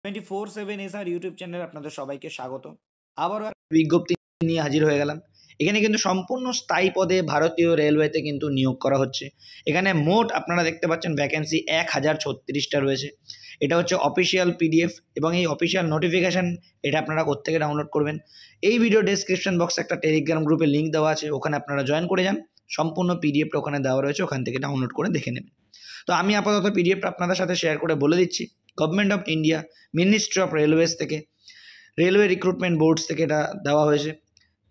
24/7 SR YouTube চ্যানেলে আপনাদের সবাইকে স্বাগত। আবারও বিজ্ঞপ্তি নিয়ে হাজির হয়ে গেলাম। এখানে কিন্তু সম্পূর্ণ স্থায়ী পদে ভারতীয় রেলওয়েতে কিন্তু নিয়োগ করা হচ্ছে। এখানে মোট আপনারা দেখতে পাচ্ছেন ভ্যাকেন্সি 1036টা রয়েছে। এটা হচ্ছে অফিসিয়াল পিডিএফ এবং এই অফিসিয়াল নোটিফিকেশান এটা আপনারা কোত্থেকে ডাউনলোড করবেন। এই ভিডিও ডেসক্রিপশন বক্সে একটা টেলিগ্রাম গ্রুপের লিঙ্ক দেওয়া আছে, ওখানে আপনারা জয়েন করে যান। সম্পূর্ণ পিডিএফটা ওখানে দেওয়া রয়েছে, ওখান থেকে ডাউনলোড করে দেখে নেবেন। তো আমি আপাতত পিডিএফটা আপনাদের সাথে শেয়ার করে বলে দিচ্ছি। Government of India ministry of railways থেকে রেলওয়ে রিক্রুটমেন্ট বোর্ডস থেকে এটা দেওয়া হয়েছে।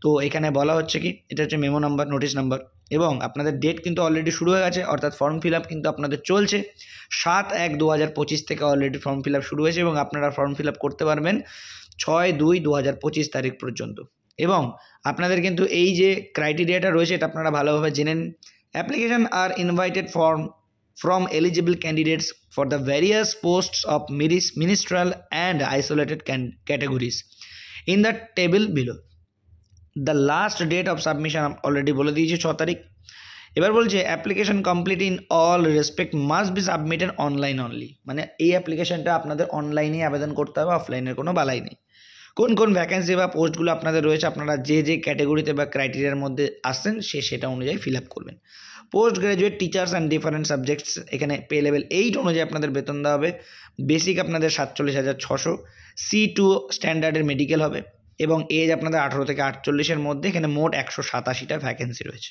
তো এখানে বলা হচ্ছে কি, এটা হচ্ছে মেমো নাম্বার, নোটিশ নাম্বার, এবং আপনাদের ডেট কিন্তু অলরেডি শুরু হয়ে গেছে, অর্থাৎ ফর্ম ফিল আপ কিন্তু আপনাদের চলছে। 7/1/2025 থেকে অলরেডি ফর্ম ফিল আপ শুরু হয়েছে এবং আপনারা ফর্ম ফিল আপ করতে পারবেন 6/2/2025 তারিখ পর্যন্ত। এবং আপনাদের কিন্তু এই যে ক্রাইটেরিয়াটা রয়েছে এটা আপনারা ভালোভাবে জেনে নিন। Application are invited from eligible candidates for the various posts of ministerial and isolated categories in the table below. The last date of submission already বলে দিয়েছি 6 তারিখ। এবার বলছে application complete in all respect must be submitted online only, মানে এই অ্যাপ্লিকেশনটা আপনাদের অনলাইনে আবেদন করতে হবে, অফলাইনের কোনো বালাই নেই। কোন কোন ভ্যাকেন্সি বা পোস্টগুলো আপনাদের রয়েছে, আপনারা যে যে ক্যাটাগরিতে বা ক্রাইটেরিয়ার মধ্যে আসছেন সেটা অনুযায়ী ফিল আপ করবেন। Post graduate teachers and different subjects, এখানে পে লেভেল 8 অনুযায়ী আপনাদের বেতন দেওয়া হবে। বেসিক আপনাদের 47,600, C2 স্ট্যান্ডার্ডের মেডিকেল হবে এবং এজ আপনাদের 18 থেকে 48-এর মধ্যে। এখানে মোট 187টা ভ্যাকেন্সি রয়েছে।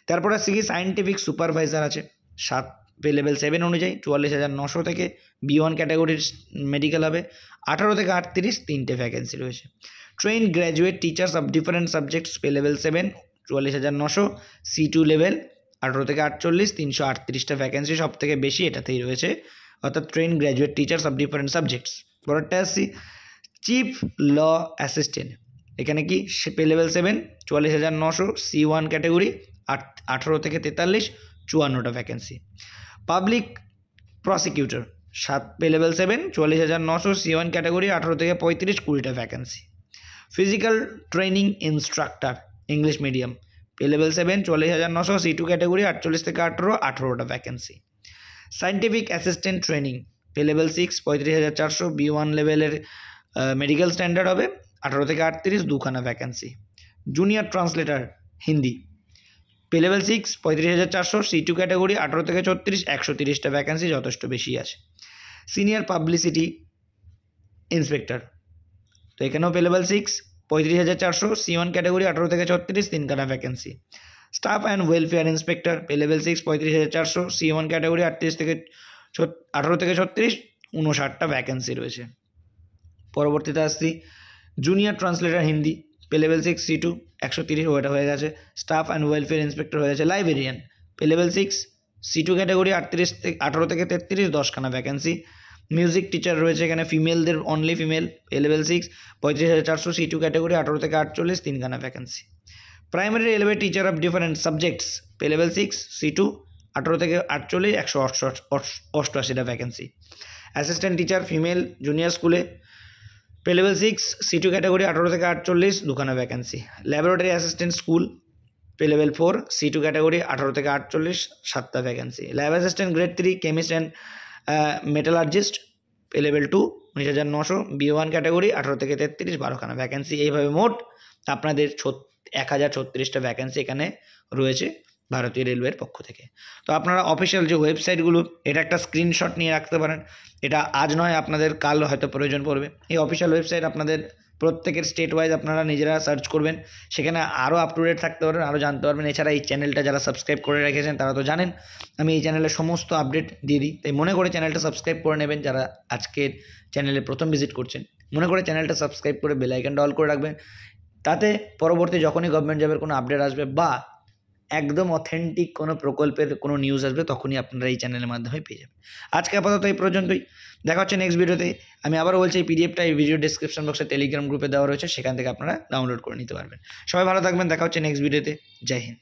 তারপরে সায়েন্টিফিক সুপারভাইজার আছে, পে লেভেল 7 অনুযায়ী 44,900 থেকে B1 ক্যাটাগরির মেডিকেল হবে। 18 থেকে 38 3টে ভ্যাকেন্সি রয়েছে। Train graduate teachers of different subjects, pay level 7 44,900, C2 level 18 থেকে 48 338টা ভ্যাকেন্সি, সব থেকে বেশি এটাতেই রয়েছে, অর্থাৎ train graduate teachers of different subjects. পরেরটা আসছি চিফ ল অ্যাসিস্ট্যান্ট, এখানে কি পে লেভেল 7 44,900, C1 ক্যাটাগরি 18 থেকে 43 54টা vacancy. Public prosecutor pay level 7 44,900, C1 category 18 থেকে 35 20টা vacancy. Physical training instructor English medium, pay level 7 44,900, C2 category 48 থেকে 18টা vacancy. Scientific assistant training, pay level 6 35,400, B1 লেভেলের মেডিকেল স্ট্যান্ডার্ড হবে, 18 থেকে 38 2খানা vacancy. Junior translator Hindi, pay level 6 35,400, C2 category 18 থেকে 34 130টা vacancy, যথেষ্ট বেশি আছে। সিনিয়র পাবলিসিটি ইন্সপেক্টর, তো এখানেও পে লেভেল 6 35,400, C1 ক্যাটাগরি 18 থেকে 36 3খানা vacancy. Staff and welfare inspector, pay level 6 35,400, C1 category 18 থেকে 36 59টা ভ্যাকেন্সি রয়েছে। পরবর্তীতে আসছি junior translator Hindi, pay level 6 C2 130, ওটা হয়ে গেছে। স্টাফ অ্যান্ড ওয়েলফেয়ার ইন্সপেক্টর হয়ে গেছে। Librarian, pay level 6 C2 category 18 থেকে 33 10খানা ভ্যাকেন্সি। মিউজিক টিচার রয়েছে এখানে ফিমেলদের, only female, pay level 6 35,400, C2 category 18 থেকে 48 3খানা vacancy. Primary railway teacher of different subjects, pay level 6 C2 18 থেকে 48 188টা vacancy. Assistant teacher female junior স্কুলে, পে লেভেল 6 C2 ক্যাটাগরি 18 থেকে 48 2খানা vacancy. Laboratory assistant school, pay level 4 C2 category 18 থেকে 48 7টা vacancy. Lab assistant grade 3 chemist and metallurgist, pay level 2 19,900, B1 category 18 থেকে 33 12খানা vacancy. এইভাবে মোট আপনাদের 1036টা ভ্যাকেন্সি এখানে রয়েছে ভারতীয় রেলওয়ের পক্ষ থেকে। তো আপনারা অফিসিয়াল যে ওয়েবসাইটগুলো, এটা একটা স্ক্রিনশট নিয়ে রাখতে পারেন। এটা আজ নয়, আপনাদের কাল হয়তো প্রয়োজন পড়বে। এই অফিসিয়াল ওয়েবসাইট আপনাদের প্রত্যেকের স্টেট ওয়াইজ আপনারা নিজেরা সার্চ করবেন, সেখানে আরও আপ টু ডেট থাকতে পারবেন, আরও জানতে পারবেন। এছাড়া এই চ্যানেলটা যারা সাবস্ক্রাইব করে রেখেছেন তারা তো জানেন আমি এই চ্যানেলের সমস্ত আপডেট দিয়ে দিই, তাই মনে করে চ্যানেলটা সাবস্ক্রাইব করে নেবেন। যারা আজকের চ্যানেলে প্রথম ভিজিট করছেন, মনে করে চ্যানেলটা সাবস্ক্রাইব করে বেল আইকনটা অল করে রাখবেন। তাতে পরবর্তী যখনই গভর্নমেন্ট জবের কোনো আপডেট আসবে বা একদম অথেন্টিক কোনো প্রকল্পের কোনো নিউজ আসবে, তখনই আপনারা এই চ্যানেলের মাধ্যমে পেয়ে যাবেন। আজকে আপাতত এই পর্যন্তই, দেখা হচ্ছে নেক্সট ভিডিওতে। আমি আবারও বলছি এই পিডিএফটা এই ভিডিও ডেসক্রিপশন বক্সে টেলিগ্রাম গ্রুপে দেওয়া রয়েছে, সেখান থেকে আপনারা ডাউনলোড করে নিতে পারবেন। সবাই ভালো থাকবেন, দেখা হচ্ছে নেক্সট ভিডিওতে। জয় হিন্দ।